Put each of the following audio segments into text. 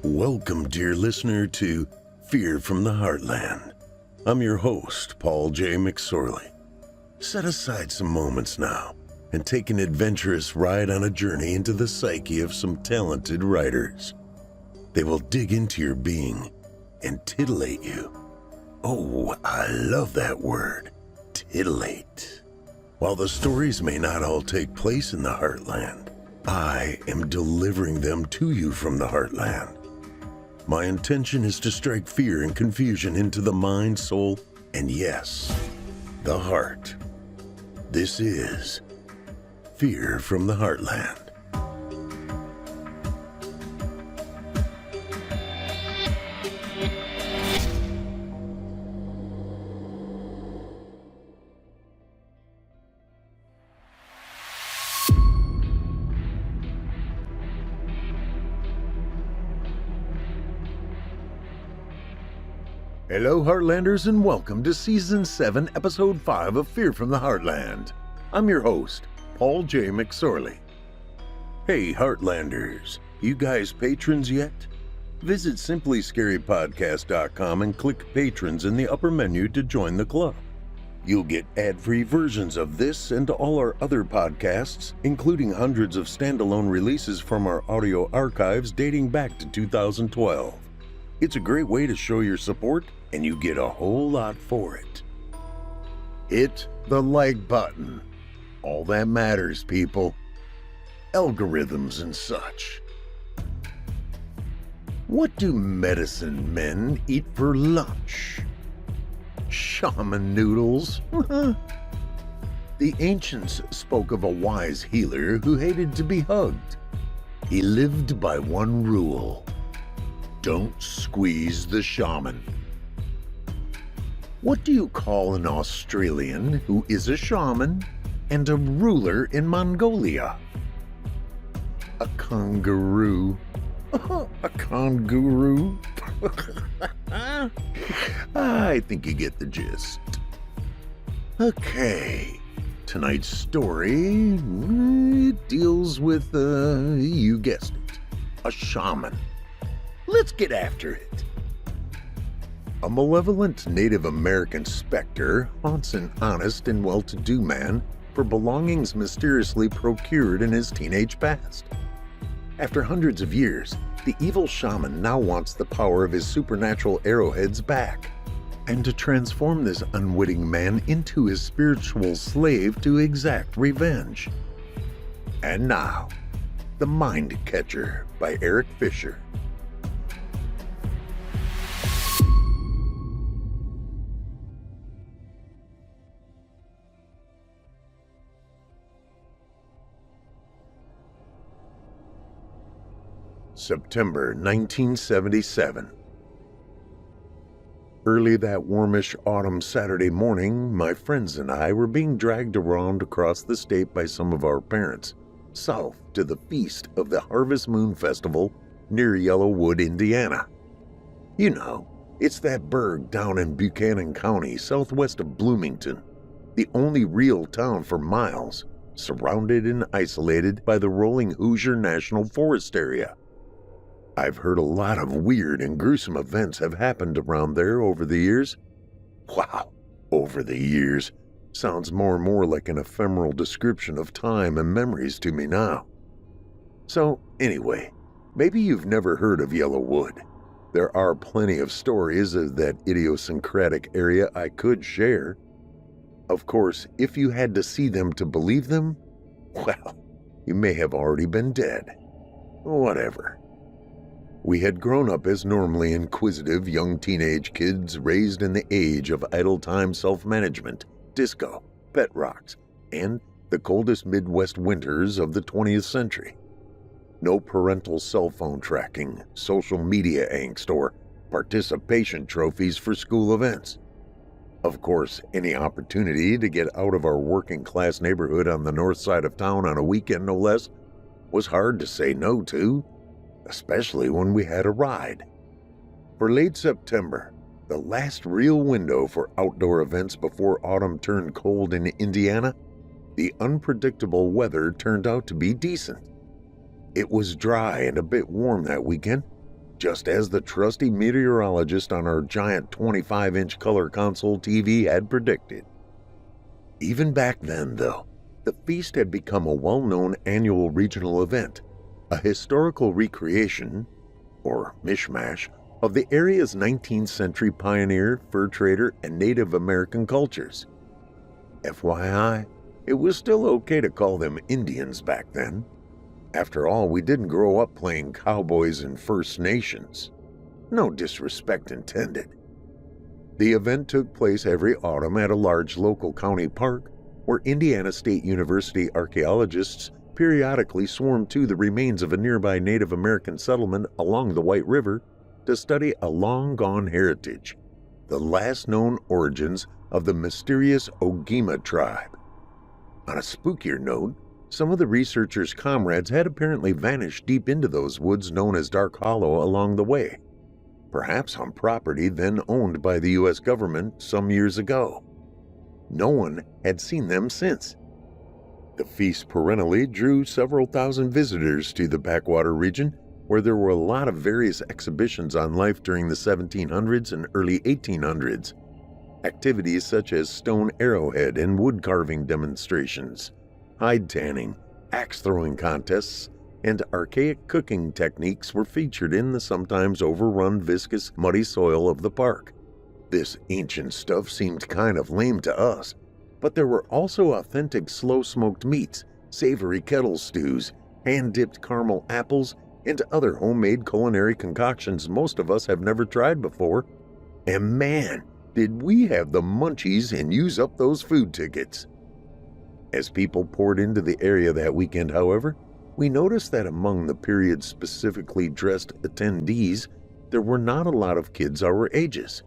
Welcome, dear listener, to Fear from the Heartland. I'm your host, Paul J. McSorley. Set aside some moments now and take an adventurous ride on a journey into the psyche of some talented writers. They will dig into your being and titillate you. Oh, I love that word, titillate. While the stories may not all take place in the Heartland, I am delivering them to you from the Heartland. My intention is to strike fear and confusion into the mind, soul, and yes, the heart. This is Fear from the Heartland. Hello, Heartlanders, and welcome to Season 7, Episode 5 of Fear from the Heartland. I'm your host, Paul J. McSorley. Hey, Heartlanders, you guys patrons yet? Visit simplyscarypodcast.com and click Patrons in the upper menu to join the club. You'll get ad-free versions of this and all our other podcasts, including hundreds of standalone releases from our audio archives dating back to 2012. It's a great way to show your support, and you get a whole lot for it. Hit the like button. All that matters, people. Algorithms and such. What do medicine men eat for lunch? Shaman noodles. The ancients spoke of a wise healer who hated to be hugged. He lived by one rule: don't squeeze the shaman. What do you call an Australian who is a shaman and a ruler in Mongolia? A kangaroo. A kangaroo? I think you get the gist. Okay, tonight's story deals with, you guessed it, a shaman. Let's get after it. A malevolent Native American specter haunts an honest and well-to-do man for belongings mysteriously procured in his teenage past. After hundreds of years, the evil shaman now wants the power of his supernatural arrowheads back, and to transform this unwitting man into his spiritual slave to exact revenge. And now, The Mind Catcher by Eric Fisher. September 1977. Early that warmish autumn Saturday morning, my friends and I were being dragged around across the state by some of our parents, south to the feast of the Harvest Moon Festival near Yellowwood, Indiana. You know, it's that burg down in Buchanan County, southwest of Bloomington, the only real town for miles, surrounded and isolated by the rolling Hoosier National Forest area. I've heard a lot of weird and gruesome events have happened around there over the years. Wow, over the years. Sounds more and more like an ephemeral description of time and memories to me now. So, anyway, maybe you've never heard of Yellowwood. There are plenty of stories of that idiosyncratic area I could share. Of course, if you had to see them to believe them, well, you may have already been dead. Whatever. We had grown up as normally inquisitive young teenage kids raised in the age of idle time self-management, disco, pet rocks, and the coldest Midwest winters of the 20th century. No parental cell phone tracking, social media angst, or participation trophies for school events. Of course, any opportunity to get out of our working-class neighborhood on the north side of town on a weekend no less was hard to say no to, especially when we had a ride. For late September, the last real window for outdoor events before autumn turned cold in Indiana, the unpredictable weather turned out to be decent. It was dry and a bit warm that weekend, just as the trusty meteorologist on our giant 25-inch color console TV had predicted. Even back then, though, the feast had become a well-known annual regional event, a historical recreation, or mishmash, of the area's 19th century pioneer, fur trader, and Native American cultures. FYI, it was still okay to call them Indians back then. After all, we didn't grow up playing cowboys and First Nations. No disrespect intended. The event took place every autumn at a large local county park where Indiana State University archaeologists periodically swarmed to the remains of a nearby Native American settlement along the White River to study a long-gone heritage, the last known origins of the mysterious Ogema tribe. On a spookier note, some of the researchers' comrades had apparently vanished deep into those woods known as Dark Hollow along the way, perhaps on property then owned by the U.S. government some years ago. No one had seen them since. The feast perennially drew several thousand visitors to the backwater region, where there were a lot of various exhibitions on life during the 1700s and early 1800s. Activities such as stone arrowhead and wood carving demonstrations, hide tanning, axe throwing contests, and archaic cooking techniques were featured in the sometimes overrun, viscous, muddy soil of the park. This ancient stuff seemed kind of lame to us, but there were also authentic slow-smoked meats, savory kettle stews, hand-dipped caramel apples, and other homemade culinary concoctions most of us have never tried before. And man, did we have the munchies and use up those food tickets. As people poured into the area that weekend, however, we noticed that among the period-specifically dressed attendees, there were not a lot of kids our ages.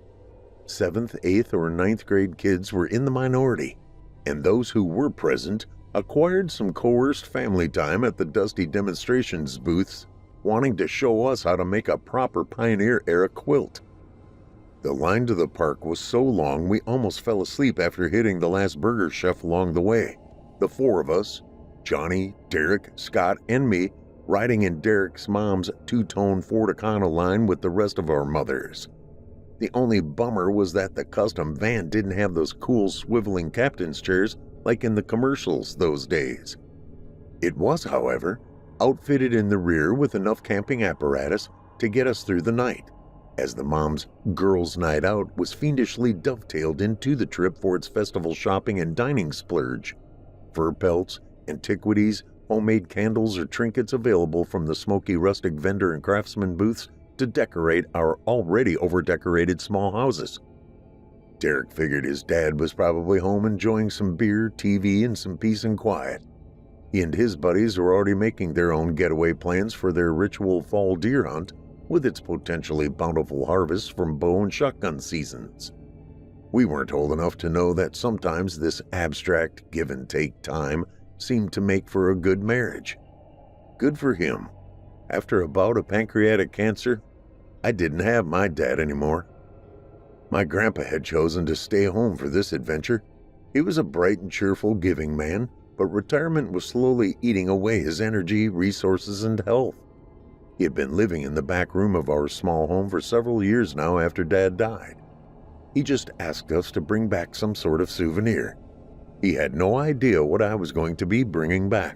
7th, 8th, or 9th grade kids were in the minority, and those who were present acquired some coerced family time at the dusty demonstrations booths, wanting to show us how to make a proper pioneer-era quilt. The line to the park was so long we almost fell asleep after hitting the last burger chef along the way. The four of us, Johnny, Derek, Scott, and me, riding in Derek's mom's two-tone Ford Econoline with the rest of our mothers. The only bummer was that the custom van didn't have those cool swiveling captain's chairs like in the commercials those days. It was, however, outfitted in the rear with enough camping apparatus to get us through the night, as the mom's girls' night out was fiendishly dovetailed into the trip for its festival shopping and dining splurge. Fur pelts, antiquities, homemade candles, or trinkets available from the smoky rustic vendor and craftsman booths to decorate our already over-decorated small houses. Derek figured his dad was probably home enjoying some beer, TV, and some peace and quiet. He and his buddies were already making their own getaway plans for their ritual fall deer hunt, with its potentially bountiful harvest from bow and shotgun seasons. We weren't old enough to know that sometimes this abstract give-and-take time seemed to make for a good marriage. Good for him. After a bout of pancreatic cancer, I didn't have my dad anymore. My grandpa had chosen to stay home for this adventure. He was a bright and cheerful, giving man, but retirement was slowly eating away his energy, resources, and health. He had been living in the back room of our small home for several years now after Dad died. He just asked us to bring back some sort of souvenir. He had no idea what I was going to be bringing back.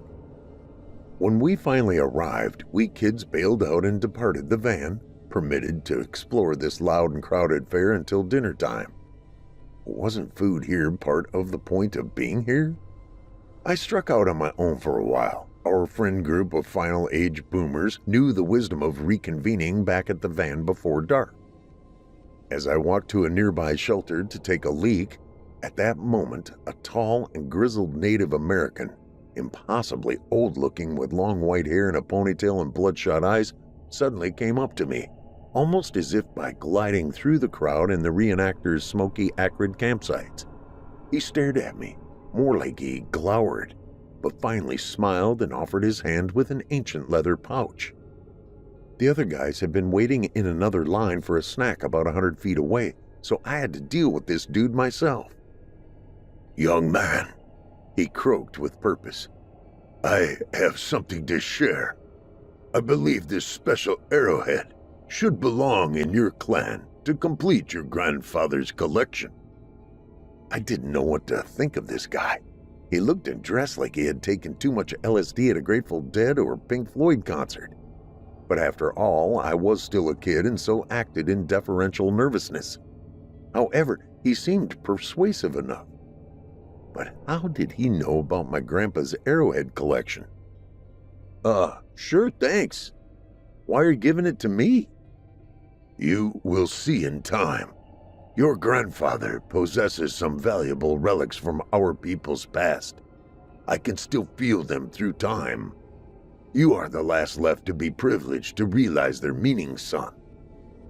When we finally arrived, we kids bailed out and departed the van, permitted to explore this loud and crowded fair until dinner time. Wasn't food here part of the point of being here? I struck out on my own for a while. Our friend group of final age boomers knew the wisdom of reconvening back at the van before dark. As I walked to a nearby shelter to take a leak, at that moment, a tall and grizzled Native American, impossibly old-looking with long white hair and a ponytail and bloodshot eyes, suddenly came up to me, almost as if by gliding through the crowd in the reenactors' smoky, acrid campsites. He stared at me, more like he glowered, but finally smiled and offered his hand with an ancient leather pouch. The other guys had been waiting in another line for a snack about 100 feet away, so I had to deal with this dude myself. "Young man," he croaked with purpose, "I have something to share. I believe this special arrowhead should belong in your clan to complete your grandfather's collection." I didn't know what to think of this guy. He looked and dressed like he had taken too much LSD at a Grateful Dead or Pink Floyd concert. But after all, I was still a kid and so acted in deferential nervousness. However, he seemed persuasive enough. But how did he know about my grandpa's arrowhead collection? Sure, thanks. Why are you giving it to me?" "You will see in time. Your grandfather possesses some valuable relics from our people's past. I can still feel them through time. You are the last left to be privileged to realize their meaning, son.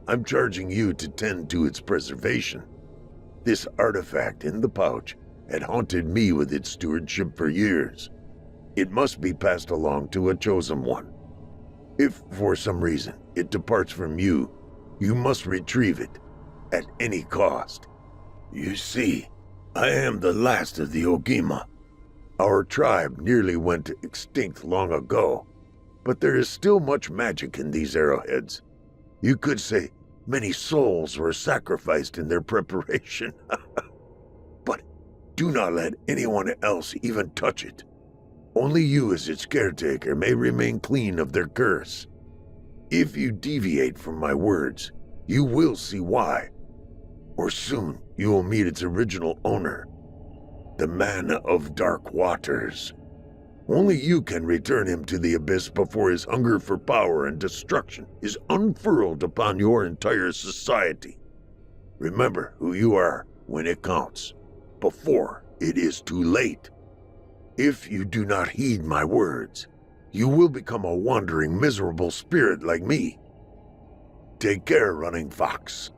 I'm charging you to tend to its preservation. This artifact in the pouch had haunted me with its stewardship for years. It must be passed along to a chosen one. If for some reason it departs from you, you must retrieve it at any cost. You see, I am the last of the Ogima. Our tribe nearly went extinct long ago, but there is still much magic in these arrowheads. You could say many souls were sacrificed in their preparation. But do not let anyone else even touch it. Only you as its caretaker may remain clean of their curse. If you deviate from my words, you will see why. Or soon you will meet its original owner, the man of dark waters. Only you can return him to the abyss before his hunger for power and destruction is unfurled upon your entire society. Remember who you are when it counts, before it is too late. If you do not heed my words, you will become a wandering, miserable spirit like me. Take care, Running Fox."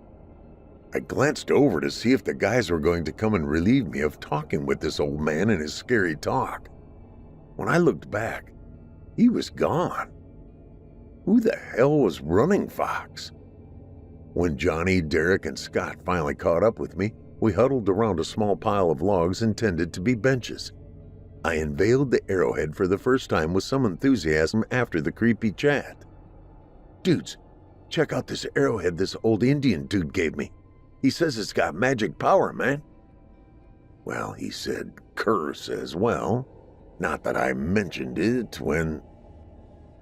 I glanced over to see if the guys were going to come and relieve me of talking with this old man and his scary talk. When I looked back, he was gone. Who the hell was Running Fox? When Johnny, Derek, and Scott finally caught up with me, we huddled around a small pile of logs intended to be benches. I unveiled the arrowhead for the first time with some enthusiasm after the creepy chat. "Dudes, check out this arrowhead this old Indian dude gave me. He says it's got magic power, man." Well, he said curse as well. Not that I mentioned it when...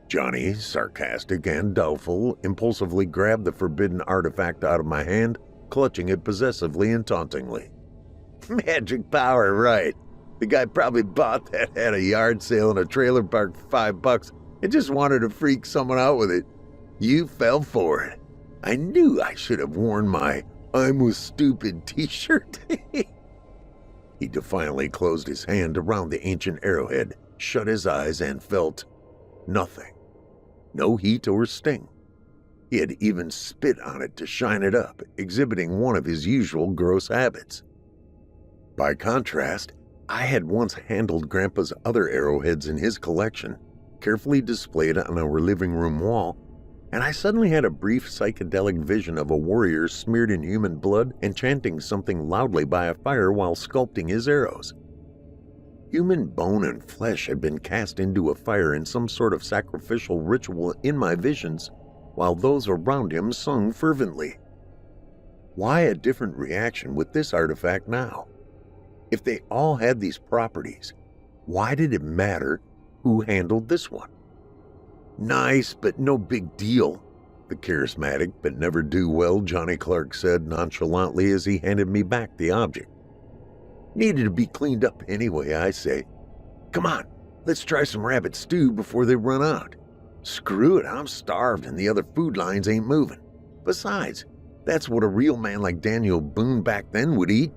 Johnny, sarcastic and doubtful, impulsively grabbed the forbidden artifact out of my hand, clutching it possessively and tauntingly. "Magic power, right. The guy probably bought that at a yard sale in a trailer park for $5 and just wanted to freak someone out with it. You fell for it. I knew I should have worn my 'I'm with stupid' t-shirt." He defiantly closed his hand around the ancient arrowhead, shut his eyes, and felt nothing. No heat or sting. He had even spit on it to shine it up, exhibiting one of his usual gross habits. By contrast, I had once handled Grandpa's other arrowheads in his collection, carefully displayed on our living room wall, and I suddenly had a brief psychedelic vision of a warrior smeared in human blood and chanting something loudly by a fire while sculpting his arrows. Human bone and flesh had been cast into a fire in some sort of sacrificial ritual in my visions, while those around him sung fervently. Why a different reaction with this artifact now? If they all had these properties, why did it matter who handled this one? "Nice, but no big deal," the charismatic but never do well Johnny Clark said nonchalantly as he handed me back the object. "Needed to be cleaned up anyway, I say. Come on, let's try some rabbit stew before they run out. Screw it, I'm starved and the other food lines ain't moving. Besides, that's what a real man like Daniel Boone back then would eat."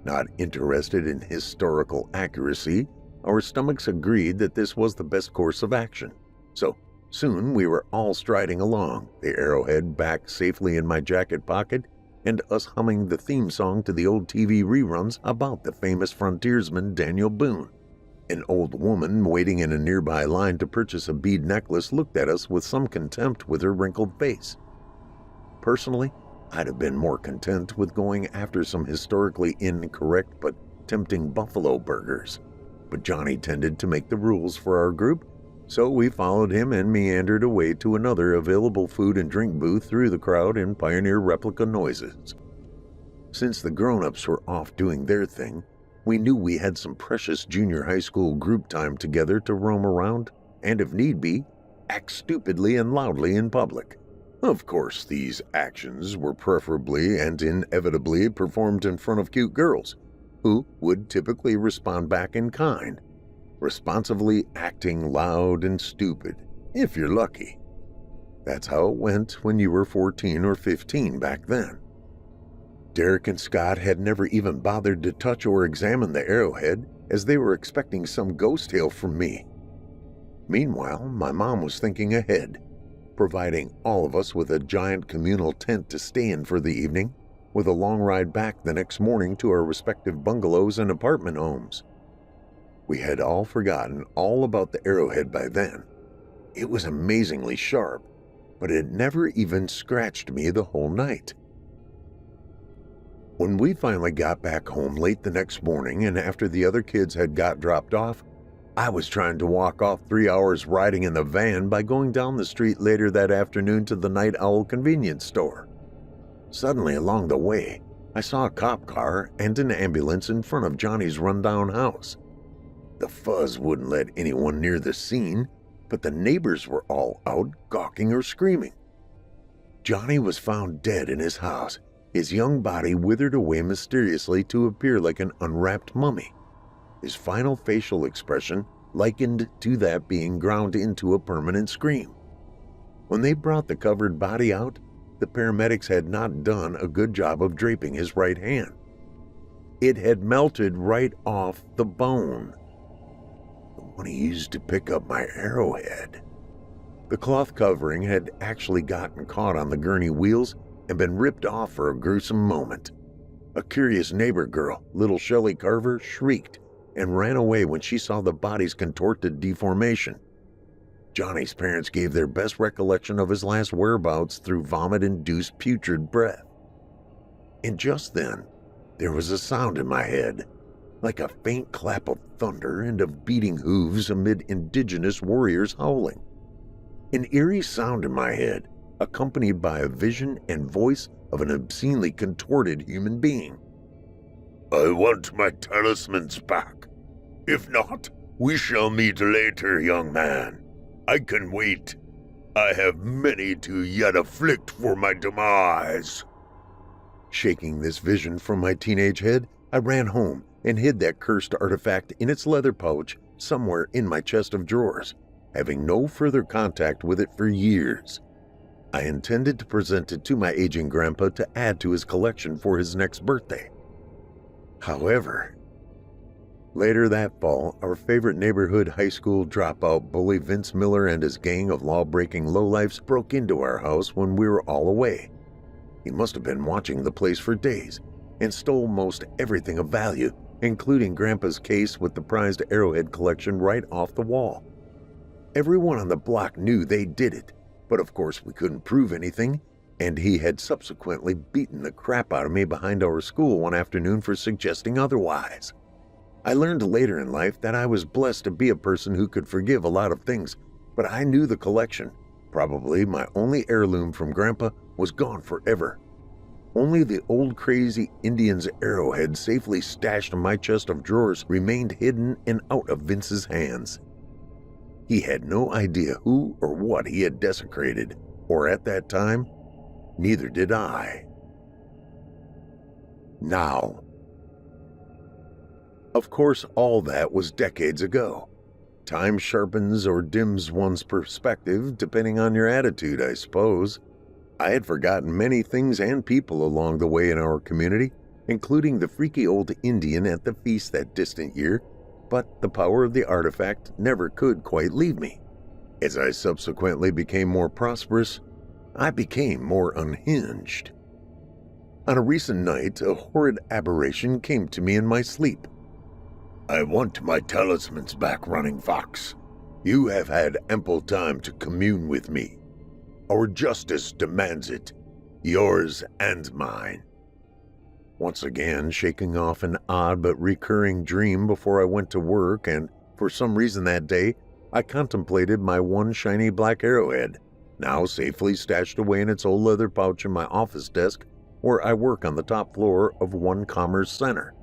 Not interested in historical accuracy, our stomachs agreed that this was the best course of action. So soon we were all striding along, the arrowhead back safely in my jacket pocket, and us humming the theme song to the old TV reruns about the famous frontiersman Daniel Boone. An old woman waiting in a nearby line to purchase a bead necklace looked at us with some contempt with her wrinkled face. Personally, I'd have been more content with going after some historically incorrect but tempting buffalo burgers, but Johnny tended to make the rules for our group, So we followed him and meandered away to another available food and drink booth through the crowd and Pioneer replica noises. Since the grown-ups were off doing their thing, we knew we had some precious junior high school group time together to roam around and, if need be, act stupidly and loudly in public. Of course, these actions were preferably and inevitably performed in front of cute girls, who would typically respond back in kind, responsively acting loud and stupid, if you're lucky. That's how it went when you were 14 or 15 back then. Derek and Scott had never even bothered to touch or examine the arrowhead, as they were expecting some ghost tale from me. Meanwhile, my mom was thinking ahead, providing all of us with a giant communal tent to stay in for the evening, with a long ride back the next morning to our respective bungalows and apartment homes. We had all forgotten all about the arrowhead by then. It was amazingly sharp, but it never even scratched me the whole night. When we finally got back home late the next morning and after the other kids had got dropped off, I was trying to walk off 3 hours riding in the van by going down the street later that afternoon to the Night Owl convenience store. Suddenly along the way, I saw a cop car and an ambulance in front of Johnny's rundown house. The fuzz wouldn't let anyone near the scene, but the neighbors were all out gawking or screaming. Johnny was found dead in his house, his young body withered away mysteriously to appear like an unwrapped mummy, his final facial expression likened to that being ground into a permanent scream. When they brought the covered body out, the paramedics had not done a good job of draping his right hand. It had melted right off the bone, the one he used to pick up my arrowhead. The cloth covering had actually gotten caught on the gurney wheels and been ripped off for a gruesome moment. A curious neighbor girl, little Shelley Carver, shrieked and ran away when she saw the body's contorted deformation. Johnny's parents gave their best recollection of his last whereabouts through vomit-induced putrid breath. And just then, there was a sound in my head, like a faint clap of thunder and of beating hooves amid indigenous warriors howling. An eerie sound in my head, accompanied by a vision and voice of an obscenely contorted human being. "I want my talismans back. If not, we shall meet later, young man. I can wait. I have many to yet afflict for my demise." Shaking this vision from my teenage head, I ran home and hid that cursed artifact in its leather pouch somewhere in my chest of drawers, having no further contact with it for years. I intended to present it to my aging grandpa to add to his collection for his next birthday. However, later that fall, our favorite neighborhood high school dropout bully Vince Miller and his gang of law-breaking lowlifes broke into our house when we were all away. He must have been watching the place for days and stole most everything of value, including Grandpa's case with the prized arrowhead collection right off the wall. Everyone on the block knew they did it, but of course we couldn't prove anything, and he had subsequently beaten the crap out of me behind our school one afternoon for suggesting otherwise. I learned later in life that I was blessed to be a person who could forgive a lot of things, but I knew the collection, probably my only heirloom from Grandpa, was gone forever. Only the old crazy Indian's arrowhead safely stashed in my chest of drawers remained hidden and out of Vince's hands. He had no idea who or what he had desecrated, or at that time, neither did I. Now, of course, all that was decades ago. Time sharpens or dims one's perspective, depending on your attitude, I suppose. I had forgotten many things and people along the way in our community, including the freaky old Indian at the feast that distant year, but the power of the artifact never could quite leave me. As I subsequently became more prosperous, I became more unhinged. On a recent night, a horrid aberration came to me in my sleep. "I want my talismans back, Running Fox. You have had ample time to commune with me. Our justice demands it, yours and mine." Once again, shaking off an odd but recurring dream before I went to work, and for some reason that day, I contemplated my one shiny black arrowhead, now safely stashed away in its old leather pouch in my office desk where I work on the top floor of One Commerce Center.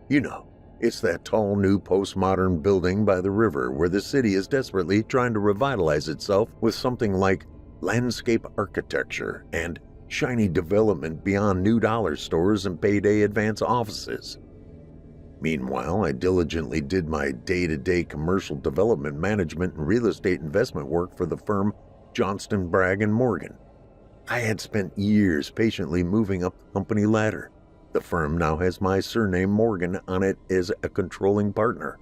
You know, it's that tall new postmodern building by the river where the city is desperately trying to revitalize itself with something like landscape architecture and shiny development beyond new dollar stores and payday advance offices. Meanwhile, I diligently did my day-to-day commercial development management and real estate investment work for the firm Johnston Bragg & Morgan. I had spent years patiently moving up the company ladder. The firm now has my surname Morgan on it as a controlling partner.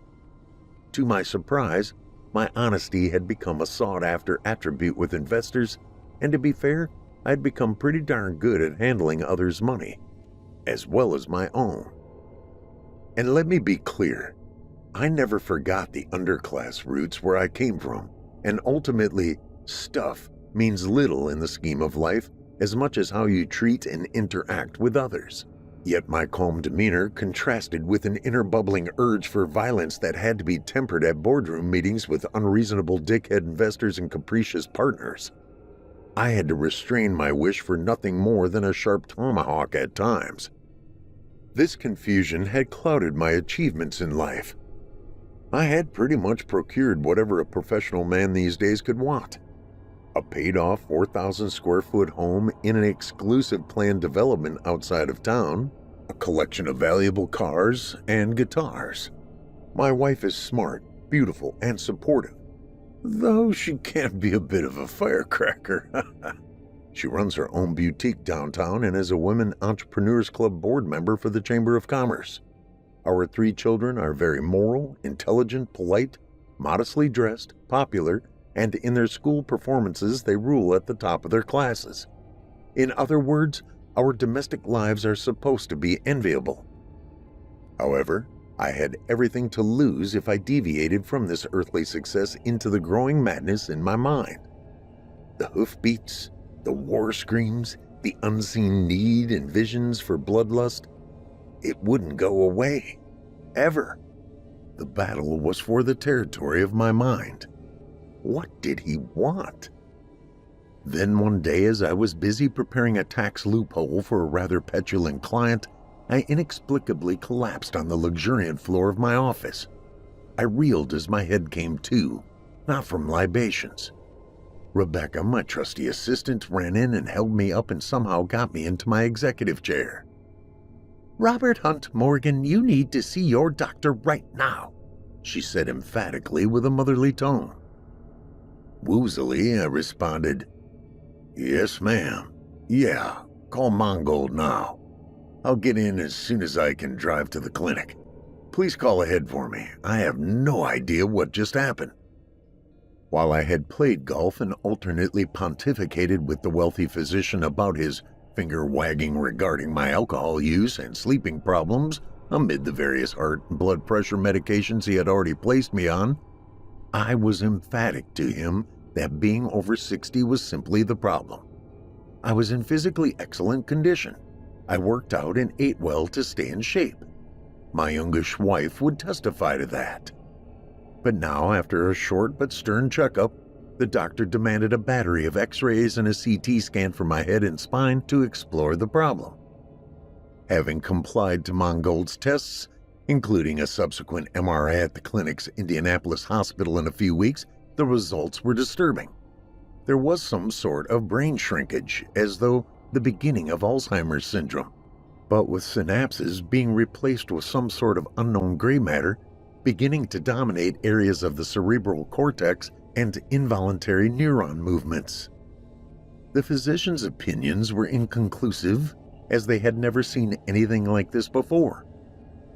To my surprise, my honesty had become a sought-after attribute with investors, and to be fair, I'd become pretty darn good at handling others' money, as well as my own. And let me be clear, I never forgot the underclass roots where I came from, and ultimately, stuff means little in the scheme of life as much as how you treat and interact with others. Yet my calm demeanor contrasted with an inner bubbling urge for violence that had to be tempered at boardroom meetings with unreasonable dickhead investors and capricious partners. I had to restrain my wish for nothing more than a sharp tomahawk at times. This confusion had clouded my achievements in life. I had pretty much procured whatever a professional man these days could want. A paid-off 4,000 square foot home in an exclusive planned development outside of town, a collection of valuable cars and guitars. My wife is smart, beautiful, and supportive, though she can be a bit of a firecracker. She runs her own boutique downtown and is a Women Entrepreneurs Club board member for the Chamber of Commerce. Our 3 children are very moral, intelligent, polite, modestly dressed, popular, and in their school performances they rule at the top of their classes. In other words, our domestic lives are supposed to be enviable. However, I had everything to lose if I deviated from this earthly success into the growing madness in my mind. The hoofbeats, the war screams, the unseen need and visions for bloodlust, it wouldn't go away, ever. The battle was for the territory of my mind. What did he want? Then one day, as I was busy preparing a tax loophole for a rather petulant client, I inexplicably collapsed on the luxuriant floor of my office. I reeled as my head came to, not from libations. Rebecca, my trusty assistant, ran in and held me up and somehow got me into my executive chair. "Robert Hunt Morgan, you need to see your doctor right now," she said emphatically with a motherly tone. Woozily, I responded, "Yes, ma'am. Yeah, call Mongold now. I'll get in as soon as I can drive to the clinic. Please call ahead for me. I have no idea what just happened." While I had played golf and alternately pontificated with the wealthy physician about his finger-wagging regarding my alcohol use and sleeping problems amid the various heart and blood pressure medications he had already placed me on, I was emphatic to him that being over 60 was simply the problem. I was in physically excellent condition. I worked out and ate well to stay in shape. My youngish wife would testify to that. But now, after a short but stern checkup, the doctor demanded a battery of x-rays and a CT scan for my head and spine to explore the problem. Having complied to Mongold's tests, including a subsequent MRI at the clinic's Indianapolis hospital in a few weeks, the results were disturbing. There was some sort of brain shrinkage, as though the beginning of Alzheimer's syndrome, but with synapses being replaced with some sort of unknown gray matter beginning to dominate areas of the cerebral cortex and involuntary neuron movements. The physician's opinions were inconclusive, as they had never seen anything like this before.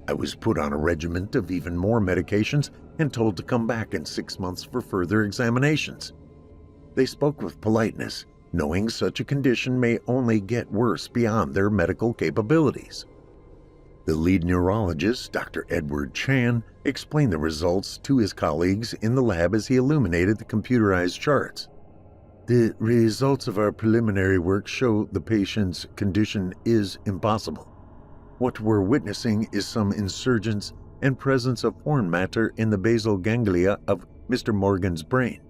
I was put on a regimen of even more medications and told to come back in 6 months for further examinations. They spoke with politeness, knowing such a condition may only get worse beyond their medical capabilities. The lead neurologist, Dr. Edward Chan, explained the results to his colleagues in the lab as he illuminated the computerized charts. "The results of our preliminary work show the patient's condition is impossible. What we're witnessing is some insurgence and presence of foreign matter in the basal ganglia of Mr. Morgan's brain.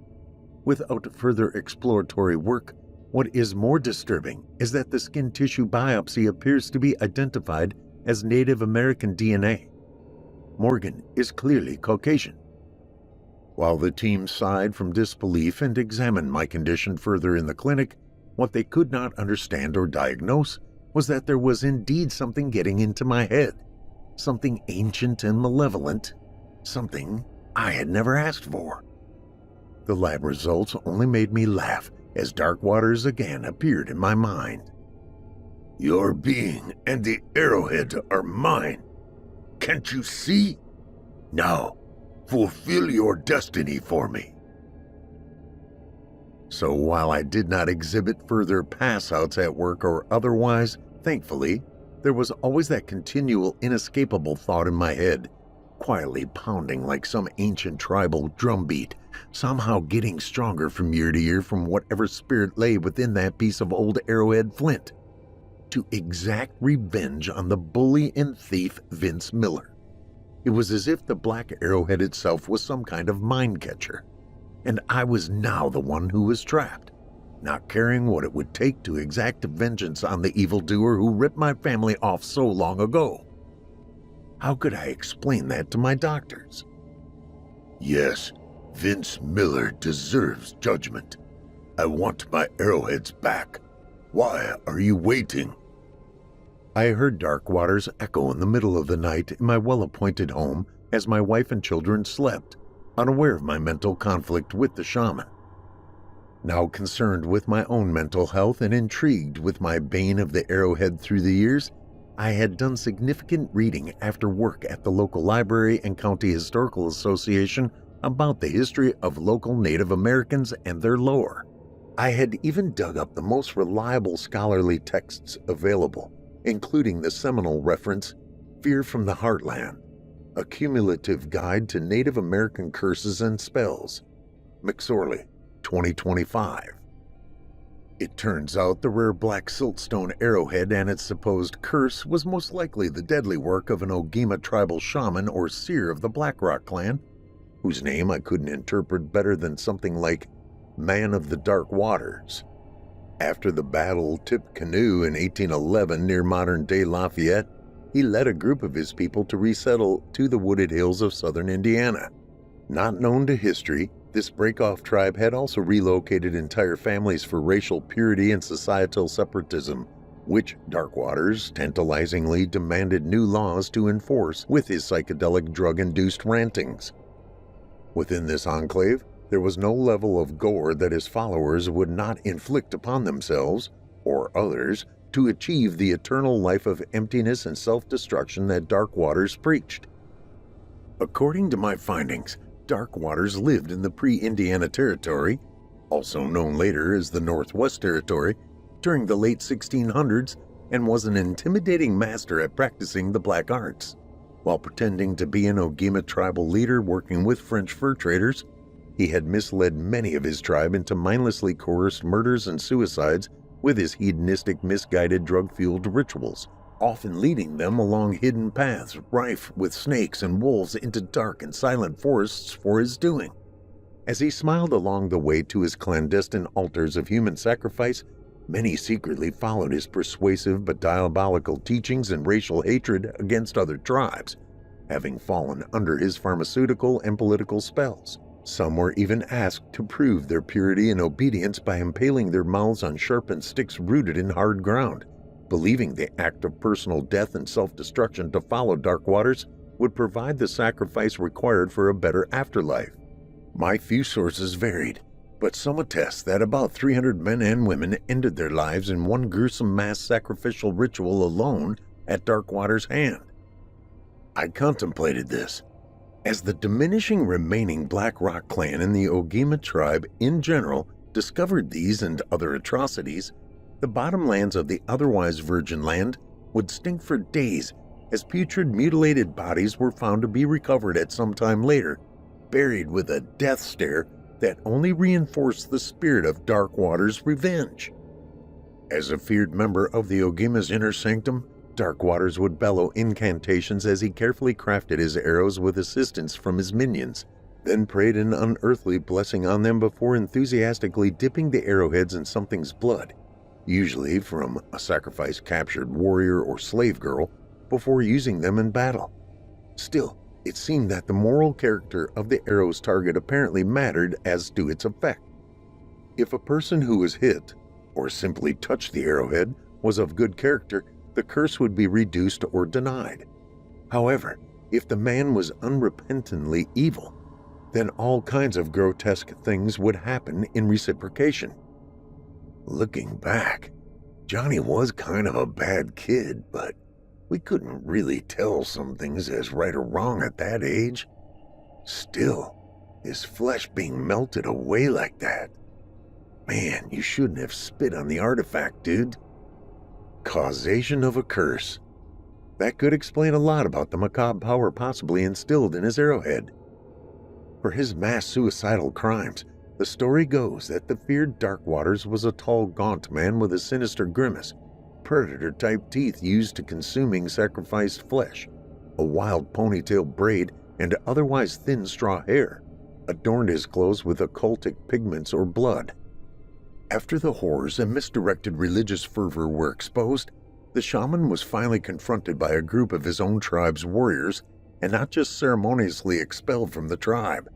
Without further exploratory work, what is more disturbing is that the skin tissue biopsy appears to be identified as Native American DNA. Morgan is clearly Caucasian. While the team sighed from disbelief and examined my condition further in the clinic, what they could not understand or diagnose was that there was indeed something getting into my head, something ancient and malevolent, something I had never asked for. The lab results only made me laugh as dark waters again appeared in my mind. Your being and the arrowhead are mine. Can't you see? Now, fulfill your destiny for me. So while I did not exhibit further pass-outs at work or otherwise, thankfully, there was always that continual, inescapable thought in my head, quietly pounding like some ancient tribal drumbeat, somehow getting stronger from year to year from whatever spirit lay within that piece of old arrowhead flint, to exact revenge on the bully and thief Vince Miller. It was as if the black arrowhead itself was some kind of mind catcher, and I was now the one who was trapped, not caring what it would take to exact vengeance on the evildoer who ripped my family off so long ago. How could I explain that to my doctors? Yes, Vince Miller deserves judgment. I want my arrowheads back. Why are you waiting? I heard dark waters echo in the middle of the night in my well-appointed home as my wife and children slept, unaware of my mental conflict with the shaman. Now concerned with my own mental health and intrigued with my bane of the arrowhead through the years, I had done significant reading after work at the local library and County Historical Association about the history of local Native Americans and their lore. I had even dug up the most reliable scholarly texts available, including the seminal reference, Fear from the Heartland, a cumulative guide to Native American curses and spells, McSorley, 2025. It turns out the rare black siltstone arrowhead and its supposed curse was most likely the deadly work of an Ogema tribal shaman or seer of the Black Rock clan, whose name I couldn't interpret better than something like Man of the Dark Waters. After the battle-tipped canoe in 1811 near modern-day Lafayette, he led a group of his people to resettle to the wooded hills of southern Indiana. Not known to history, this break-off tribe had also relocated entire families for racial purity and societal separatism, which Dark Waters tantalizingly demanded new laws to enforce with his psychedelic drug-induced rantings. Within this enclave, there was no level of gore that his followers would not inflict upon themselves or others to achieve the eternal life of emptiness and self-destruction that Dark Waters preached. According to my findings, Dark Waters lived in the pre-Indiana Territory, also known later as the Northwest Territory, during the late 1600s and was an intimidating master at practicing the black arts. While pretending to be an Ogema tribal leader working with French fur traders, he had misled many of his tribe into mindlessly coerced murders and suicides with his hedonistic, misguided, drug-fueled rituals, often leading them along hidden paths rife with snakes and wolves into dark and silent forests for his doing. As he smiled along the way to his clandestine altars of human sacrifice, many secretly followed his persuasive but diabolical teachings and racial hatred against other tribes, having fallen under his pharmaceutical and political spells. Some were even asked to prove their purity and obedience by impaling their mouths on sharpened sticks rooted in hard ground, believing the act of personal death and self-destruction to follow Dark Waters would provide the sacrifice required for a better afterlife. My few sources varied, but some attest that about 300 men and women ended their lives in one gruesome mass sacrificial ritual alone at Dark Waters' hand. I contemplated this. As the diminishing remaining Black Rock clan and the Ogema tribe in general discovered these and other atrocities, the bottomlands of the otherwise virgin land would stink for days as putrid, mutilated bodies were found to be recovered at some time later, buried with a death stare that only reinforced the spirit of Dark Waters' revenge. As a feared member of the Ogema's inner sanctum, Dark Waters would bellow incantations as he carefully crafted his arrows with assistance from his minions, then prayed an unearthly blessing on them before enthusiastically dipping the arrowheads in something's blood, usually from a sacrificed captured warrior or slave girl, before using them in battle. Still, it seemed that the moral character of the arrow's target apparently mattered as to its effect. If a person who was hit, or simply touched the arrowhead, was of good character, the curse would be reduced or denied. However, if the man was unrepentantly evil, then all kinds of grotesque things would happen in reciprocation. Looking back, Johnny was kind of a bad kid, but we couldn't really tell some things as right or wrong at that age. Still, his flesh being melted away like that. Man, you shouldn't have spit on the artifact, dude. Causation of a curse. That could explain a lot about the macabre power possibly instilled in his arrowhead. For his mass suicidal crimes, the story goes that the feared Darkwaters was a tall, gaunt man with a sinister grimace, predator-type teeth used to consuming sacrificed flesh, a wild ponytail braid, and otherwise thin straw hair, adorned his clothes with occultic pigments or blood. After the horrors and misdirected religious fervor were exposed, the shaman was finally confronted by a group of his own tribe's warriors and not just ceremoniously expelled from the tribe.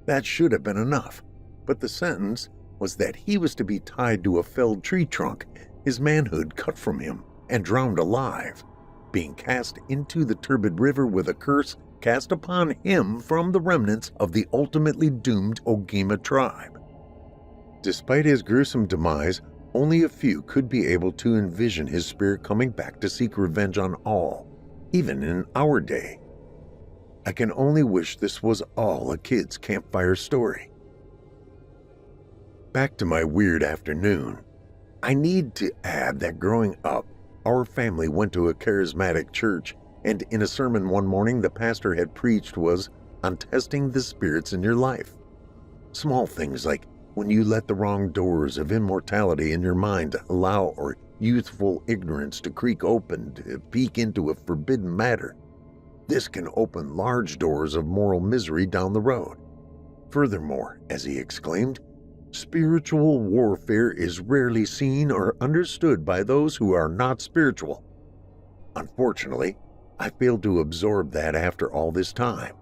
That should have been enough, but the sentence was that he was to be tied to a felled tree trunk, his manhood cut from him, and drowned alive, being cast into the turbid river with a curse cast upon him from the remnants of the ultimately doomed Ogima tribe. Despite his gruesome demise, only a few could be able to envision his spirit coming back to seek revenge on all, even in our day. I can only wish this was all a kid's campfire story. Back to my weird afternoon. I need to add that growing up, our family went to a charismatic church, and in a sermon one morning the pastor had preached was on testing the spirits in your life. Small things like when you let the wrong doors of immortality in your mind allow or youthful ignorance to creak open to peek into a forbidden matter. This can open large doors of moral misery down the road. Furthermore, as he exclaimed, spiritual warfare is rarely seen or understood by those who are not spiritual. Unfortunately, I failed to absorb that after all this time.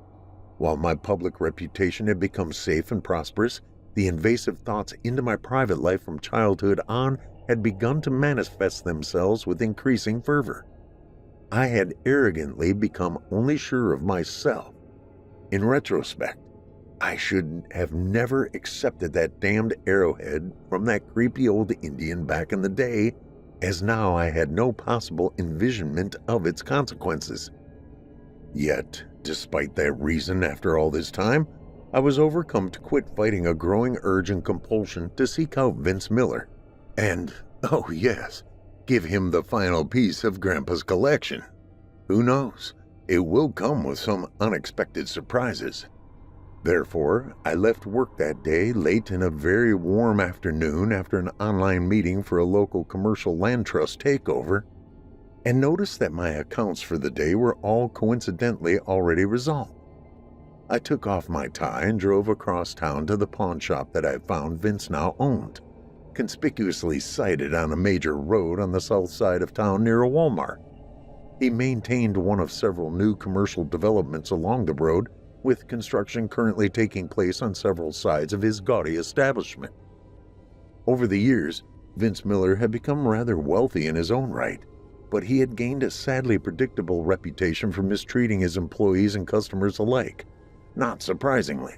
While my public reputation had become safe and prosperous, the invasive thoughts into my private life from childhood on had begun to manifest themselves with increasing fervor. I had arrogantly become only sure of myself. In retrospect, I should have never accepted that damned arrowhead from that creepy old Indian back in the day, as now I had no possible envisionment of its consequences. Yet, despite that reason after all this time, I was overcome to quit fighting a growing urge and compulsion to seek out Vince Miller, and, oh yes, give him the final piece of Grandpa's collection. Who knows, it will come with some unexpected surprises. Therefore, I left work that day late in a very warm afternoon after an online meeting for a local commercial land trust takeover, and noticed that my accounts for the day were all coincidentally already resolved. I took off my tie and drove across town to the pawn shop that I found Vince now owned, conspicuously sited on a major road on the south side of town near a Walmart. He maintained one of several new commercial developments along the road, with construction currently taking place on several sides of his gaudy establishment. Over the years, Vince Miller had become rather wealthy in his own right, but he had gained a sadly predictable reputation for mistreating his employees and customers alike, not surprisingly.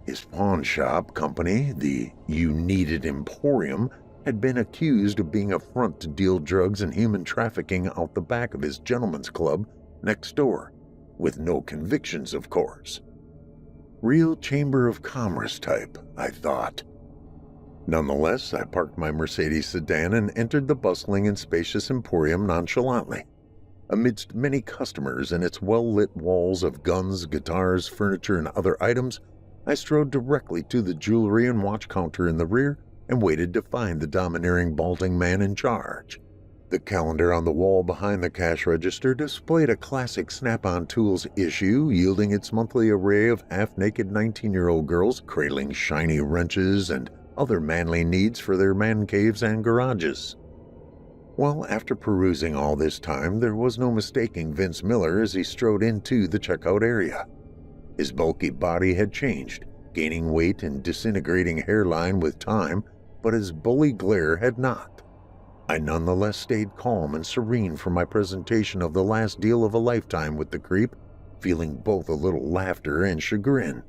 His pawn shop company, the You Needed Emporium, had been accused of being a front to deal drugs and human trafficking out the back of his gentleman's club next door, with no convictions, of course. Real Chamber of Commerce type, I thought. Nonetheless, I parked my Mercedes sedan and entered the bustling and spacious emporium nonchalantly. Amidst many customers and its well-lit walls of guns, guitars, furniture, and other items, I strode directly to the jewelry and watch counter in the rear and waited to find the domineering, balding man in charge. The calendar on the wall behind the cash register displayed a classic Snap-on Tools issue yielding its monthly array of half-naked 19-year-old girls cradling shiny wrenches and other manly needs for their man caves and garages. Well, after perusing all this time, there was no mistaking Vince Miller as he strode into the checkout area. His bulky body had changed, gaining weight and disintegrating hairline with time, but his bully glare had not. I nonetheless stayed calm and serene for my presentation of the last deal of a lifetime with the creep, feeling both a little laughter and chagrin.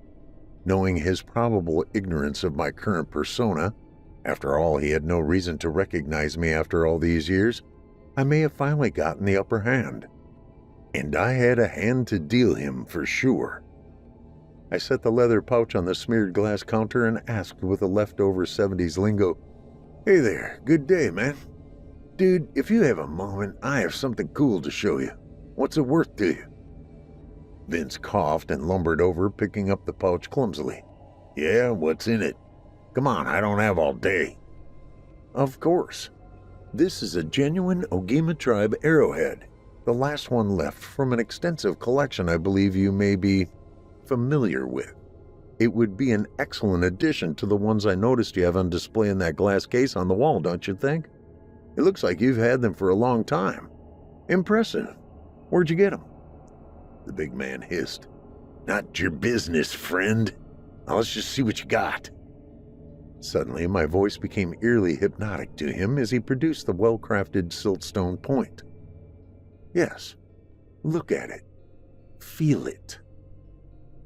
Knowing his probable ignorance of my current persona, after all, he had no reason to recognize me after all these years, I may have finally gotten the upper hand. And I had a hand to deal him for sure. I set the leather pouch on the smeared glass counter and asked with a leftover 70s lingo, "Hey there, good day, man. Dude, if you have a moment, I have something cool to show you. What's it worth to you?" Vince coughed and lumbered over, picking up the pouch clumsily. "Yeah, what's in it? Come on, I don't have all day." "Of course. This is a genuine Ogima tribe arrowhead, the last one left from an extensive collection I believe you may be familiar with. It would be an excellent addition to the ones I noticed you have on display in that glass case on the wall, don't you think? It looks like you've had them for a long time. Impressive. Where'd you get them?" The big man hissed. "Not your business, friend. Now let's just see what you got." Suddenly, my voice became eerily hypnotic to him as he produced the well-crafted siltstone point. "Yes, look at it. Feel it."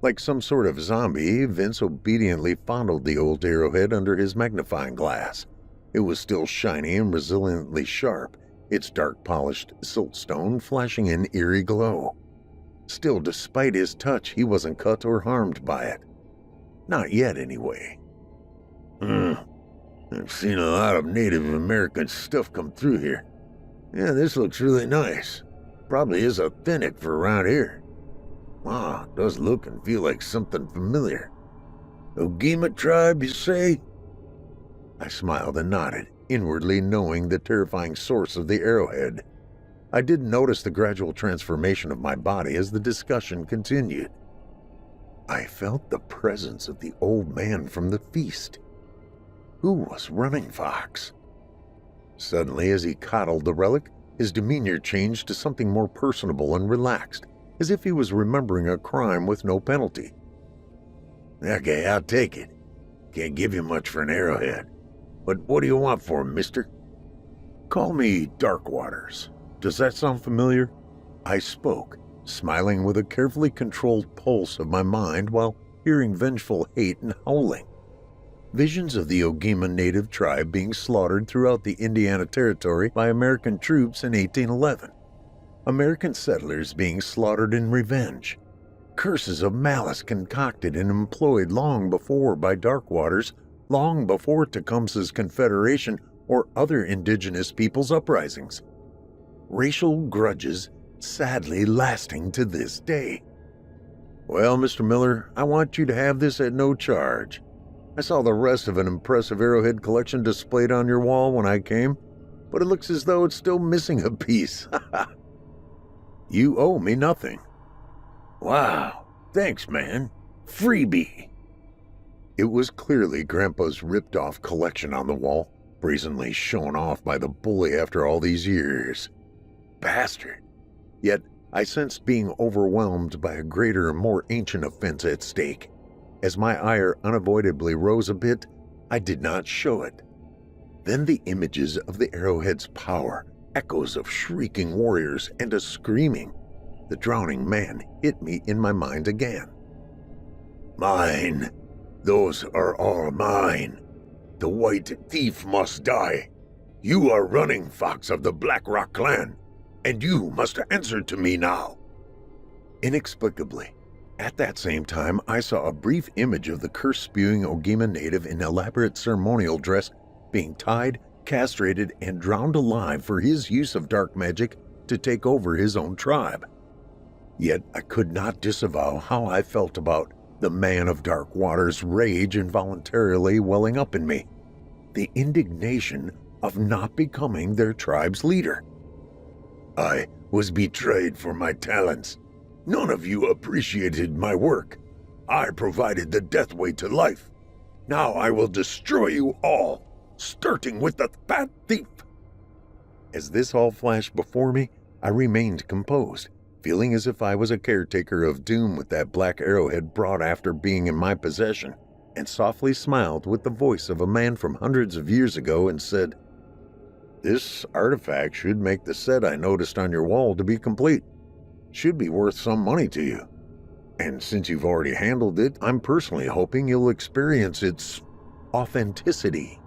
Like some sort of zombie, Vince obediently fondled the old arrowhead under his magnifying glass. It was still shiny and resiliently sharp, its dark polished siltstone flashing an eerie glow. Still, despite his touch, he wasn't cut or harmed by it. Not yet, anyway. I've seen a lot of Native American stuff come through here. Yeah, this looks really nice. Probably is authentic for around here. Wow, it does look and feel like something familiar. Ogima tribe, you say?" I smiled and nodded, inwardly knowing the terrifying source of the arrowhead. I did notice the gradual transformation of my body as the discussion continued. I felt the presence of the old man from the feast. Who was Running Fox? Suddenly, as he coddled the relic, his demeanor changed to something more personable and relaxed, as if he was remembering a crime with no penalty. "Okay, I'll take it. Can't give you much for an arrowhead. But what do you want for him, mister?" "Call me Darkwaters. Does that sound familiar?" I spoke, smiling with a carefully controlled pulse of my mind while hearing vengeful hate and howling. Visions of the Ogima native tribe being slaughtered throughout the Indiana Territory by American troops in 1811. American settlers being slaughtered in revenge. Curses of malice concocted and employed long before by Darkwaters, long before Tecumseh's Confederation or other indigenous peoples' uprisings. Racial grudges sadly lasting to this day. "Well, Mr. Miller, I want you to have this at no charge. I saw the rest of an impressive arrowhead collection displayed on your wall when I came, but it looks as though it's still missing a piece. You owe me nothing." "Wow, thanks, man. Freebie." It was clearly Grandpa's ripped-off collection on the wall, brazenly shown off by the bully after all these years. Bastard. Yet I sensed being overwhelmed by a greater and more ancient offense at stake. As my ire unavoidably rose a bit, I did not show it. Then the images of the arrowhead's power, echoes of shrieking warriors and a screaming, the drowning man hit me in my mind again. "Mine. Those are all mine. The white thief must die. You are Running Fox of the Black Rock clan, and you must answer to me now." Inexplicably, at that same time, I saw a brief image of the curse-spewing Ogima native in elaborate ceremonial dress being tied, castrated, and drowned alive for his use of dark magic to take over his own tribe. Yet I could not disavow how I felt about the man of dark waters' rage involuntarily welling up in me. The indignation of not becoming their tribe's leader. I was betrayed for my talents. None of you appreciated my work. I provided the death way to life. Now I will destroy you all, starting with the fat thief. As this all flashed before me, I remained composed, feeling as if I was a caretaker of doom with that black arrowhead brought after being in my possession, and softly smiled with the voice of a man from hundreds of years ago and said, "This artifact should make the set I noticed on your wall to be complete. Should be worth some money to you. And since you've already handled it, I'm personally hoping you'll experience its authenticity."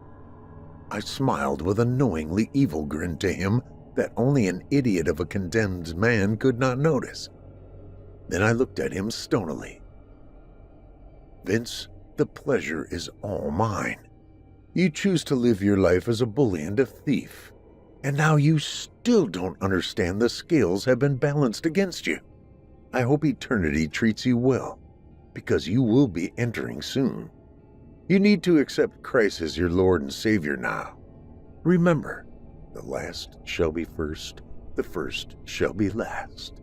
I smiled with a knowingly evil grin to him that only an idiot of a condemned man could not notice. Then I looked at him stonily. "Vince, the pleasure is all mine. You choose to live your life as a bully and a thief, and now you still don't understand the scales have been balanced against you. I hope eternity treats you well, because you will be entering soon. You need to accept Christ as your Lord and Savior now. Remember, the last shall be first, the first shall be last."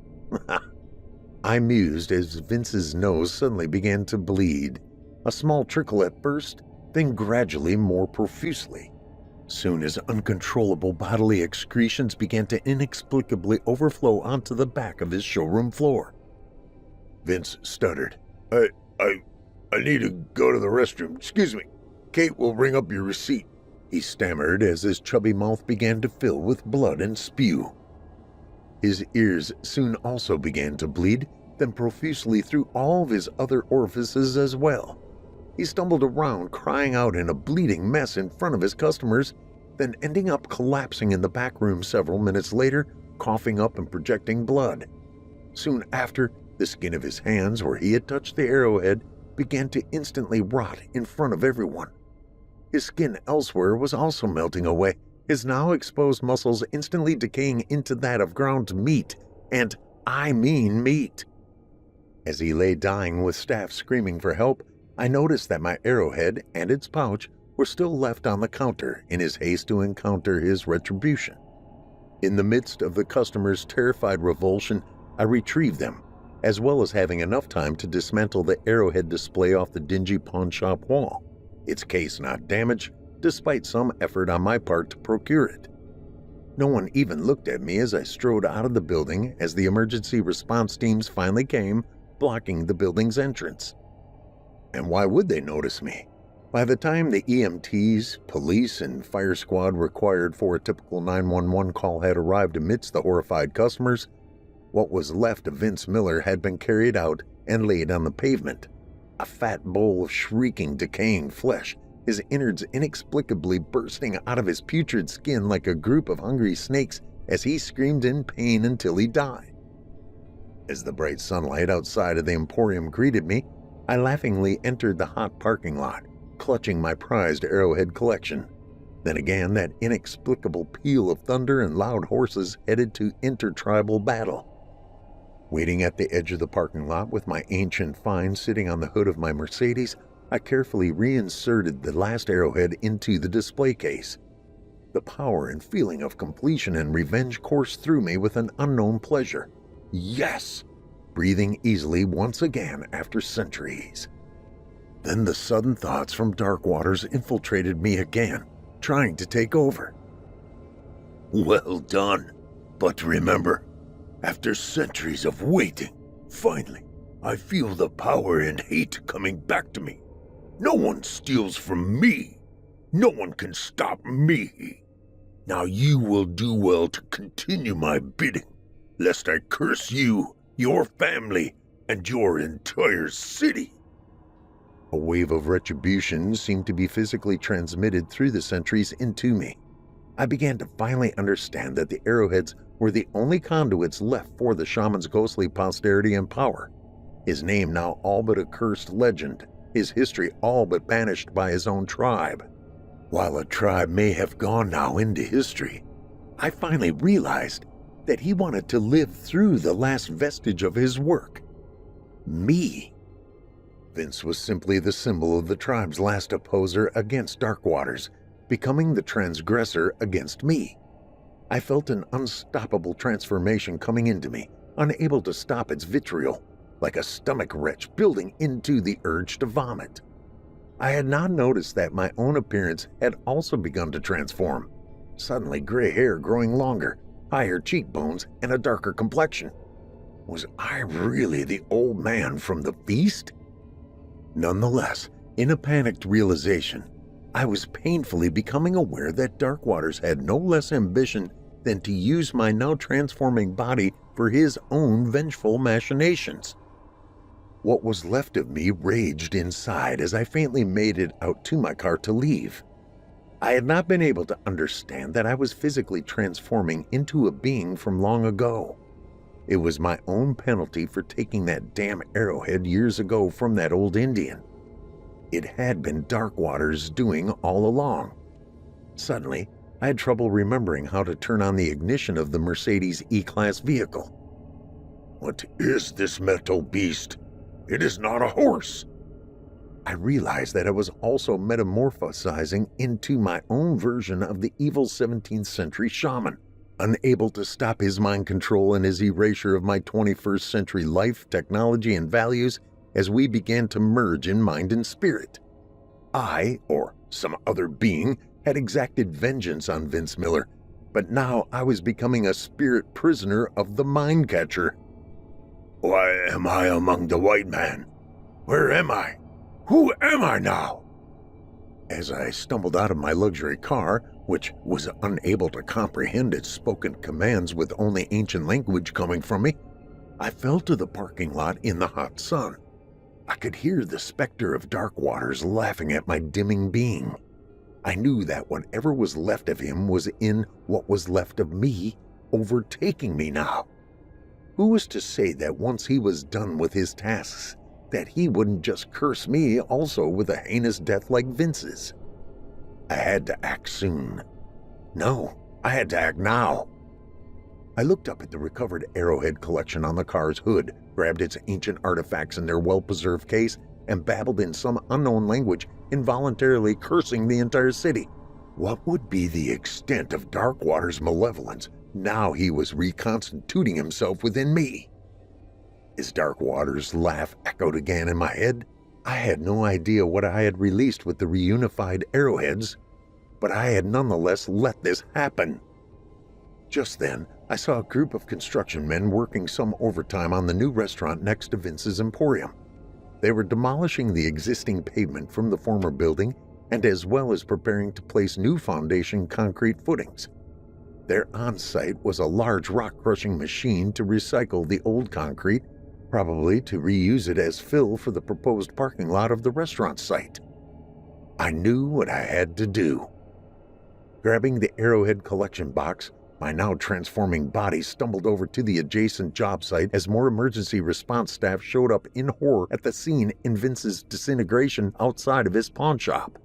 I mused as Vince's nose suddenly began to bleed, a small trickle at first, then gradually more profusely. Soon his uncontrollable bodily excretions began to inexplicably overflow onto the back of his showroom floor. Vince stuttered. I need to go to the restroom. Excuse me. Kate will bring up your receipt," he stammered as his chubby mouth began to fill with blood and spew. His ears soon also began to bleed, then profusely through all of his other orifices as well. He stumbled around, crying out in a bleeding mess in front of his customers, then ending up collapsing in the back room several minutes later, coughing up and projecting blood. Soon after, the skin of his hands where he had touched the arrowhead began to instantly rot in front of everyone. His skin elsewhere was also melting away, his now exposed muscles instantly decaying into that of ground meat, and I mean meat. As he lay dying with staff screaming for help, I noticed that my arrowhead and its pouch were still left on the counter in his haste to encounter his retribution. In the midst of the customer's terrified revulsion, I retrieved them, as well as having enough time to dismantle the arrowhead display off the dingy pawnshop wall, its case not damaged, despite some effort on my part to procure it. No one even looked at me as I strode out of the building as the emergency response teams finally came, blocking the building's entrance. And why would they notice me? By the time the EMTs, police, and fire squad required for a typical 911 call had arrived amidst the horrified customers, what was left of Vince Miller had been carried out and laid on the pavement, a fat bowl of shrieking, decaying flesh, his innards inexplicably bursting out of his putrid skin like a group of hungry snakes as he screamed in pain until he died. As the bright sunlight outside of the Emporium greeted me, I laughingly entered the hot parking lot, clutching my prized arrowhead collection. Then again, that inexplicable peal of thunder and loud horses headed to intertribal battle. Waiting at the edge of the parking lot with my ancient find sitting on the hood of my Mercedes, I carefully reinserted the last arrowhead into the display case. The power and feeling of completion and revenge coursed through me with an unknown pleasure. Yes! Breathing easily once again after centuries. Then the sudden thoughts from dark waters infiltrated me again, trying to take over. Well done, but remember, after centuries of waiting, finally, I feel the power and hate coming back to me. No one steals from me. No one can stop me. Now you will do well to continue my bidding, lest I curse you, your family, and your entire city. A wave of retribution seemed to be physically transmitted through the centuries into me. I began to finally understand that the arrowheads were the only conduits left for the shaman's ghostly posterity and power. His name now all but a cursed legend, his history all but banished by his own tribe. While a tribe may have gone now into history, I finally realized that he wanted to live through the last vestige of his work. Me. Vince was simply the symbol of the tribe's last opposer against Dark Waters, becoming the transgressor against me. I felt an unstoppable transformation coming into me, unable to stop its vitriol, like a stomach retch building into the urge to vomit. I had not noticed that my own appearance had also begun to transform. Suddenly, gray hair growing longer, higher cheekbones, and a darker complexion. Was I really the old man from the feast? Nonetheless, in a panicked realization, I was painfully becoming aware that Darkwaters had no less ambition than to use my now transforming body for his own vengeful machinations. What was left of me raged inside as I faintly made it out to my car to leave. I had not been able to understand that I was physically transforming into a being from long ago. It was my own penalty for taking that damn arrowhead years ago from that old Indian. It had been Darkwaters' doing all along. Suddenly, I had trouble remembering how to turn on the ignition of the Mercedes E-Class vehicle. What is this metal beast? It is not a horse. I realized that I was also metamorphosizing into my own version of the evil 17th century shaman, unable to stop his mind control and his erasure of my 21st century life, technology, and values as we began to merge in mind and spirit. I, or some other being, had exacted vengeance on Vince Miller, but now I was becoming a spirit prisoner of the mind catcher. Why am I among the white man? Where am I? Who am I now? As I stumbled out of my luxury car, which was unable to comprehend its spoken commands with only ancient language coming from me, I fell to the parking lot in the hot sun. I could hear the specter of Darkwaters laughing at my dimming being. I knew that whatever was left of him was in what was left of me, overtaking me now. Who was to say that once he was done with his tasks, that he wouldn't just curse me also with a heinous death like Vince's? I had to act soon. No, I had to act now. I looked up at the recovered arrowhead collection on the car's hood, grabbed its ancient artifacts in their well-preserved case, and babbled in some unknown language, involuntarily cursing the entire city. What would be the extent of Darkwaters' malevolence now he was reconstituting himself within me? His Darkwaters' laugh echoed again in my head. I had no idea what I had released with the reunified arrowheads, but I had nonetheless let this happen. Just then, I saw a group of construction men working some overtime on the new restaurant next to Vince's Emporium. They were demolishing the existing pavement from the former building and as well as preparing to place new foundation concrete footings. There on site was a large rock-crushing machine to recycle the old concrete, probably to reuse it as fill for the proposed parking lot of the restaurant site. I knew what I had to do. Grabbing the arrowhead collection box, my now transforming body stumbled over to the adjacent job site as more emergency response staff showed up in horror at the scene in Vince's disintegration outside of his pawn shop.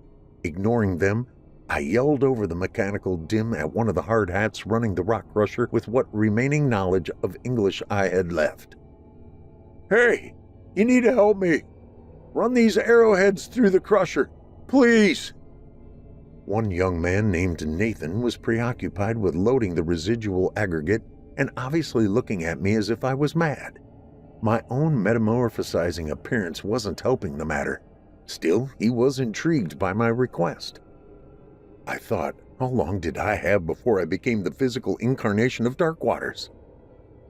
Ignoring them, I yelled over the mechanical dim at one of the hard hats running the rock crusher with what remaining knowledge of English I had left. Hey, you need to help me. Run these arrowheads through the crusher, please. One young man named Nathan was preoccupied with loading the residual aggregate and obviously looking at me as if I was mad. My own metamorphosizing appearance wasn't helping the matter. Still, he was intrigued by my request. I thought, how long did I have before I became the physical incarnation of Darkwaters?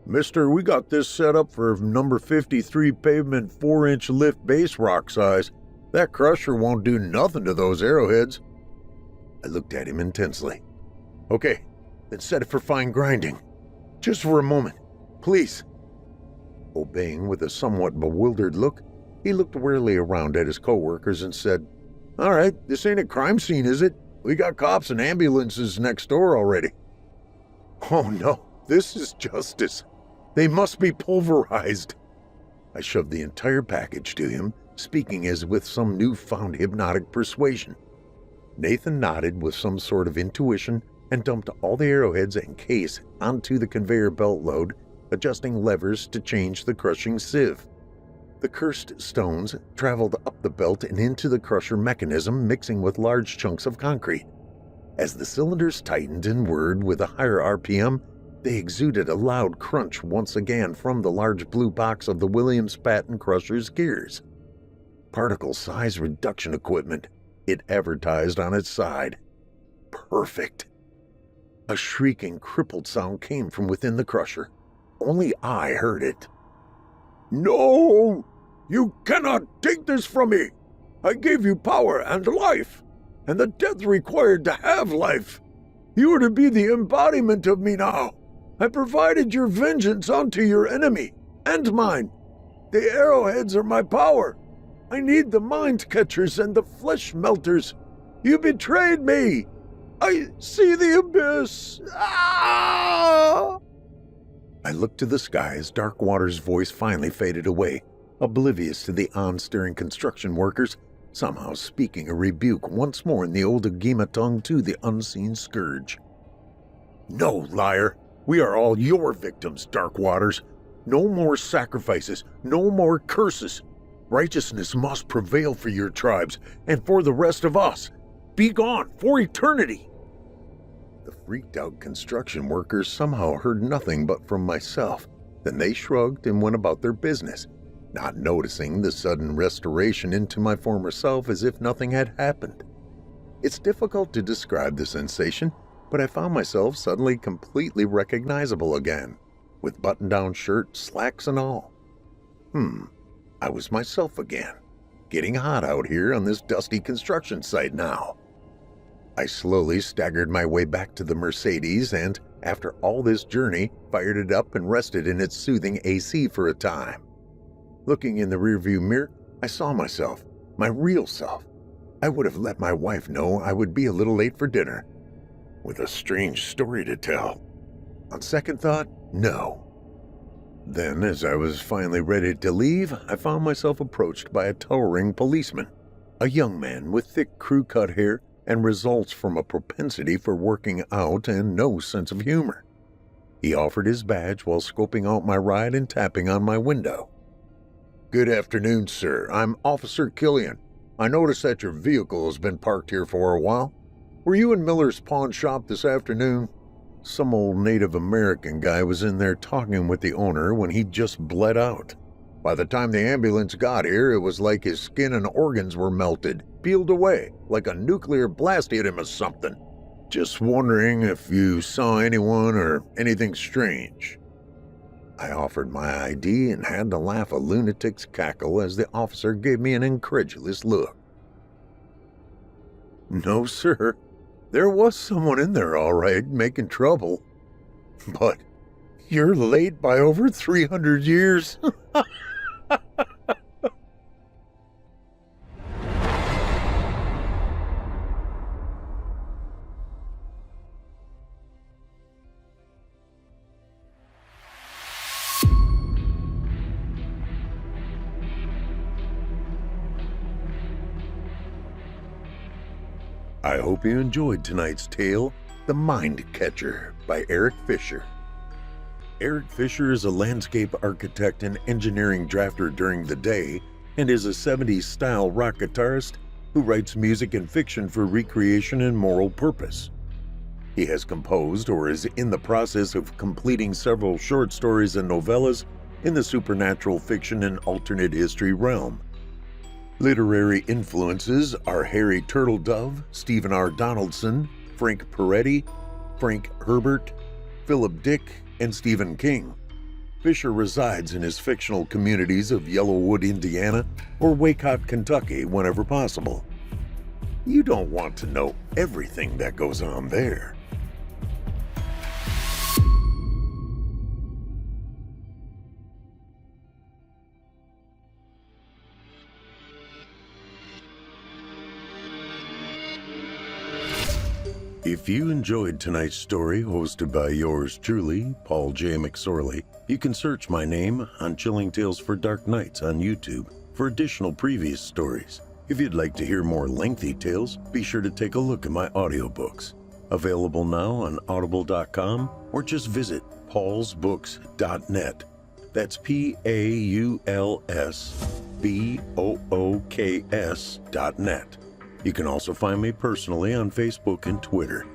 Mister, we got this set up for number 53 pavement 4-inch lift base rock size. That crusher won't do nothing to those arrowheads. I looked at him intensely. Okay, then set it for fine grinding. Just for a moment, please. Obeying with a somewhat bewildered look, he looked warily around at his co-workers and said, All right, this ain't a crime scene, is it? We got cops and ambulances next door already. Oh no, this is justice. They must be pulverized. I shoved the entire package to him, speaking as with some newfound hypnotic persuasion. Nathan nodded with some sort of intuition and dumped all the arrowheads and case onto the conveyor belt load, adjusting levers to change the crushing sieve. The cursed stones traveled up the belt and into the crusher mechanism, mixing with large chunks of concrete. As the cylinders tightened and whirred with a higher RPM, they exuded a loud crunch once again from the large blue box of the Williams Patent Crusher's gears. Particle size reduction equipment, it advertised on its side. Perfect. A shrieking, crippled sound came from within the crusher. Only I heard it. "No! You cannot take this from me! I gave you power and life, and the death required to have life. You are to be the embodiment of me now. I provided your vengeance unto your enemy, and mine. The arrowheads are my power. I need the mind catchers and the flesh melters. You betrayed me. I see the abyss. Ah!" I looked to the sky as Darkwater's voice finally faded away, oblivious to the on-steering construction workers, somehow speaking a rebuke once more in the old Agima tongue to the unseen scourge. "No, liar. We are all your victims, Darkwaters. No more sacrifices, no more curses. Righteousness must prevail for your tribes and for the rest of us. Be gone for eternity." The freaked-out construction workers somehow heard nothing but from myself. Then they shrugged and went about their business, not noticing the sudden restoration into my former self as if nothing had happened. It's difficult to describe the sensation, but I found myself suddenly completely recognizable again, with button-down shirt, slacks, and all. I was myself again, getting hot out here on this dusty construction site now. I slowly staggered my way back to the Mercedes and, after all this journey, fired it up and rested in its soothing AC for a time. Looking in the rearview mirror, I saw myself, my real self. I would have let my wife know I would be a little late for dinner, with a strange story to tell. On second thought, no. Then, as I was finally ready to leave, I found myself approached by a towering policeman, a young man with thick crew-cut hair and results from a propensity for working out and no sense of humor. He offered his badge while scoping out my ride and tapping on my window. "Good afternoon, sir. I'm Officer Killian. I noticed that your vehicle has been parked here for a while. Were you in Miller's pawn shop this afternoon?" Some old Native American guy was in there talking with the owner when he just bled out. By the time the ambulance got here, it was like his skin and organs were melted, peeled away, like a nuclear blast hit him or something. Just wondering if you saw anyone or anything strange. I offered my ID and had to laugh a lunatic's cackle as the officer gave me an incredulous look. "No, sir. There was someone in there all right, making trouble. But you're late by over 300 years. I hope you enjoyed tonight's tale, The Mind Catcher by Eric Fisher. Eric Fisher is a landscape architect and engineering drafter during the day and is a 70s style rock guitarist who writes music and fiction for recreation and moral purpose. He has composed or is in the process of completing several short stories and novellas in the supernatural fiction and alternate history realm. Literary influences are Harry Turtledove, Stephen R. Donaldson, Frank Peretti, Frank Herbert, Philip Dick, and Stephen King. Fisher resides in his fictional communities of Yellowwood, Indiana, or Waycott, Kentucky, whenever possible. You don't want to know everything that goes on there. If you enjoyed tonight's story hosted by yours truly, Paul J. McSorley, you can search my name on Chilling Tales for Dark Nights on YouTube for additional previous stories. If you'd like to hear more lengthy tales, be sure to take a look at my audiobooks. Available now on audible.com or just visit paulsbooks.net. That's PAULSBOOKS.net. You can also find me personally on Facebook and Twitter.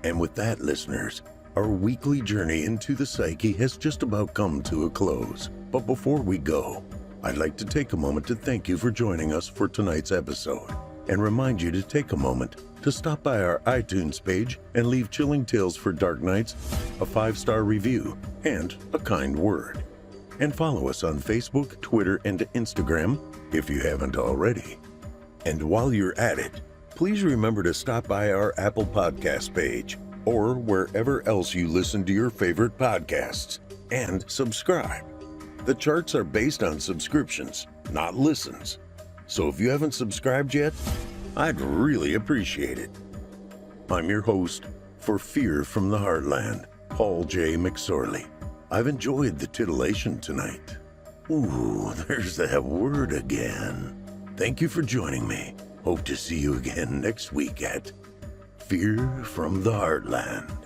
And with that, listeners, our weekly journey into the psyche has just about come to a close. But before we go, I'd like to take a moment to thank you for joining us for tonight's episode and remind you to take a moment to stop by our iTunes page and leave Chilling Tales for Dark Nights a 5-star review and a kind word. And follow us on Facebook, Twitter, and Instagram if you haven't already. And while you're at it, please remember to stop by our Apple Podcast page or wherever else you listen to your favorite podcasts and subscribe. The charts are based on subscriptions, not listens. So if you haven't subscribed yet, I'd really appreciate it. I'm your host for Fear from the Heartland, Paul J. McSorley. I've enjoyed the titillation tonight. Ooh, there's that word again. Thank you for joining me. Hope to see you again next week at Fear from the Heartland.